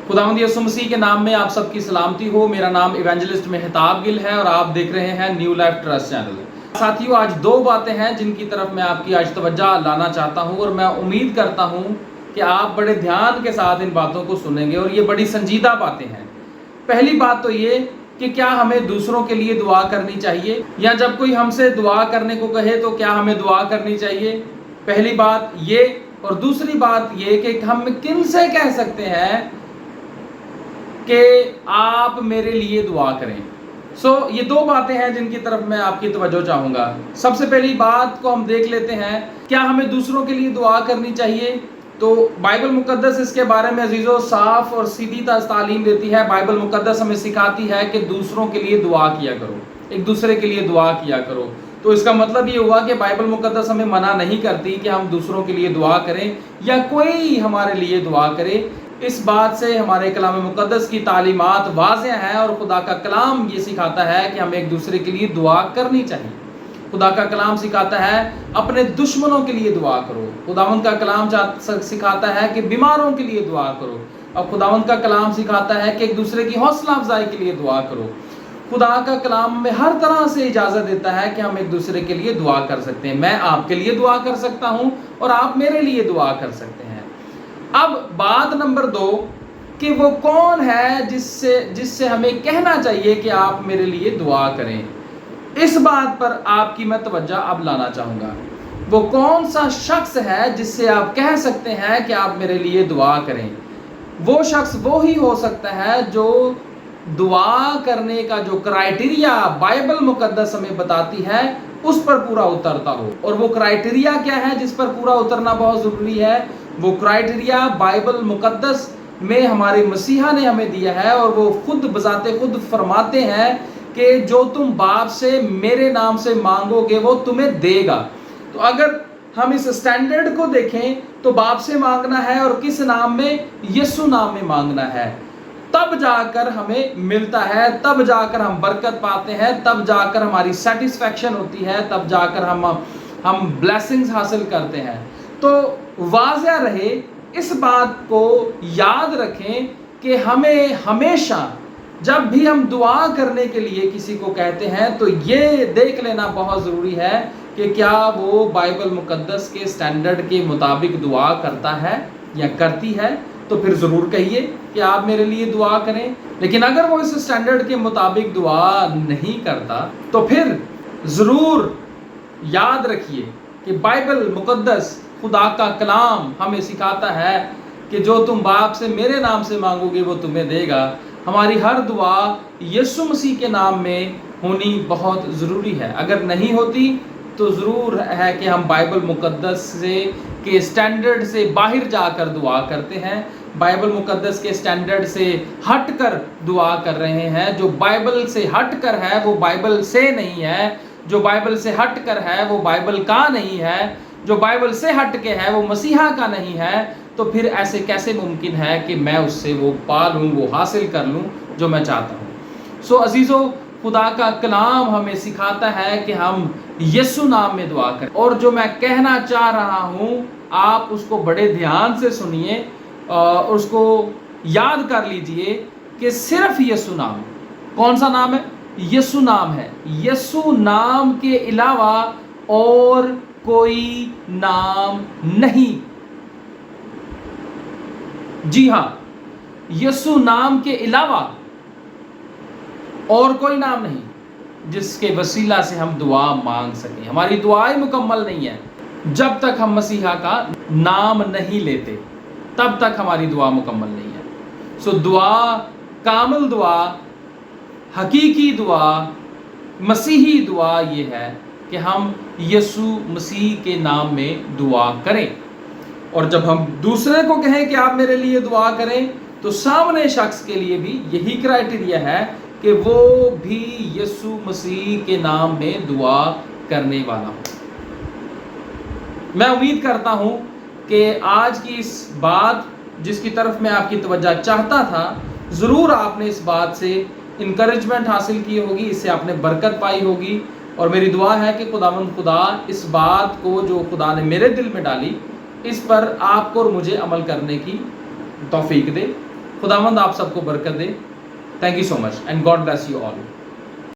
खुदावंद यीशु मसीह के नाम में आप सबकी सलामती हो। मेरा नाम इवेंजलिस्ट मेहताब गिल है और आप देख रहे हैं न्यू लाइफ ट्रस्ट चैनल। साथियों, आज दो बातें हैं जिनकी तरफ मैं आपकी आज तवज्जो लाना चाहता हूं और मैं उम्मीद करता हूं कि आप बड़े ध्यान के साथ इन बातों को सुनेंगे और ये बड़ी संजीदा बातें हैं। पहली बात तो ये कि क्या हमें दूसरों के लिए दुआ करनी चाहिए, या जब कोई हमसे दुआ करने को कहे तो क्या हमें दुआ करनी चाहिए। पहली बात ये, और दूसरी बात ये कि हम किन से कह सकते हैं कि आप मेरे लिए दुआ करें। ये दो बातें हैं जिनकी तरफ मैं आपकी तवज्जो चाहूँगा। सबसे पहली बात को हम देख लेते हैं, क्या हमें दूसरों के लिए दुआ करनी चाहिए। तो बाइबल मुकद्दस इसके बारे में अजीज़ों साफ और सीधी तालीम देती है। बाइबल मुकद्दस हमें सिखाती है कि दूसरों के लिए दुआ किया करो, एक दूसरे के लिए दुआ किया करो। तो इसका मतलब ये हुआ कि बाइबल मुकद्दस हमें मना नहीं करती कि हम दूसरों के लिए दुआ करें या कोई हमारे लिए दुआ करे। इस बात से हमारे कलाम मुकद्दस की तालीमात वाज़ेह हैं और खुदा का कलाम ये सिखाता है कि हमें एक दूसरे के लिए दुआ करनी चाहिए। खुदा का कलाम सिखाता है अपने दुश्मनों के लिए दुआ करो। खुदावंद का कलाम सिखाता है कि बीमारों के लिए दुआ करो। और खुदावंद का कलाम सिखाता है कि एक दूसरे की हौसला अफजाई के लिए दुआ करो। खुदा का कलाम में हर तरह से इजाज़त देता है कि हम एक दूसरे के लिए दुआ कर सकते हैं। मैं आपके लिए दुआ कर सकता हूँ और आप मेरे लिए दुआ कर सकते हैं। अब बात नंबर 2 कि वो कौन है जिससे हमें कहना चाहिए कि आप मेरे लिए दुआ करें। इस बात पर आपकी मैं तवज्जो अब लाना चाहूँगा। वो कौन सा शख्स है जिससे आप कह सकते हैं कि आप मेरे लिए दुआ करें। वो शख्स वो ही हो सकता है जो दुआ करने का जो क्राइटेरिया बाइबल मुकद्दस हमें बताती है उस पर पूरा उतरता हो। और वो क्राइटेरिया क्या है जिस पर पूरा उतरना बहुत ज़रूरी है। वो क्राइटेरिया बाइबल मुकद्दस में हमारे मसीहा ने हमें दिया है और वो खुद बजाते खुद फरमाते हैं कि जो तुम बाप से मेरे नाम से मांगोगे वो तुम्हें देगा। तो अगर हम इस स्टैंडर्ड को देखें तो बाप से मांगना है और किस नाम में, यीशु नाम में मांगना है। तब जाकर हमें मिलता है, तब जाकर हम बरकत पाते हैं, तब जाकर हमारी सेटिस्फैक्शन होती है, तब जाकर हम ब्लेसिंग्स हासिल करते हैं। तो वाज़ेह रहे, इस बात को याद रखें कि हमें हमेशा जब भी हम दुआ करने के लिए किसी को कहते हैं तो ये देख लेना बहुत ज़रूरी है कि क्या वो बाइबल मुकद्दस के स्टैंडर्ड के मुताबिक दुआ करता है या करती है। तो फिर ज़रूर कहिए कि आप मेरे लिए दुआ करें। लेकिन अगर वो इस स्टैंडर्ड के मुताबिक दुआ नहीं करता तो फिर ज़रूर याद रखिए कि बाइबल मुकद्दस खुदा का कलाम हमें सिखाता है कि जो तुम बाप से मेरे नाम से मांगोगे वो तुम्हें देगा। हमारी हर दुआ यीशु मसीह के नाम में होनी बहुत ज़रूरी है। अगर नहीं होती तो ज़रूर है कि हम बाइबल मुकद्दस के स्टैंडर्ड से बाहर जाकर दुआ करते हैं, बाइबल मुकद्दस के स्टैंडर्ड से हट कर दुआ कर रहे हैं। जो बाइबल से हट कर है वो बाइबल से नहीं है, जो बाइबल से हट कर है वो बाइबल का नहीं है, जो बाइबल से हट के है वो मसीहा का नहीं है। तो फिर ऐसे कैसे मुमकिन है कि मैं उससे वो पा लूँ, वो हासिल कर लूँ जो मैं चाहता हूँ। अजीज़ों, खुदा का कलाम हमें सिखाता है कि हम यीशु नाम में दुआ करें। और जो मैं कहना चाह रहा हूँ आप उसको बड़े ध्यान से सुनिए और उसको याद कर लीजिए कि सिर्फ यीशु नाम, कौन सा नाम है? यीशु नाम है। यीशु नाम के अलावा और कोई नाम नहीं। जी हाँ, यीशु नाम के अलावा और कोई नाम नहीं जिसके वसीला से हम दुआ मांग सकें। हमारी दुआएं मुकम्मल नहीं है जब तक हम मसीहा का नाम नहीं लेते, तब तक हमारी दुआ मुकम्मल नहीं है। दुआ, कामिल दुआ, हकीकी दुआ, मसीही दुआ ये है कि हम यीशु मसीह के नाम में दुआ करें। और जब हम दूसरे को कहें कि आप मेरे लिए दुआ करें तो सामने शख्स के लिए भी यही क्राइटेरिया है कि वो भी यीशु मसीह के नाम में दुआ करने वाला हो। मैं उम्मीद करता हूँ कि आज की इस बात जिसकी तरफ मैं आपकी तवज्जो चाहता था, ज़रूर आपने इस बात से इंकरेजमेंट हासिल की होगी, इससे आपने बरकत पाई होगी। और मेरी दुआ है कि खुदावंद खुदा इस बात को जो खुदा ने मेरे दिल में डाली, इस पर आपको और मुझे अमल करने की तौफीक दे। खुदावंद आप सबको बरकत दे। Thank you so much and God bless you all.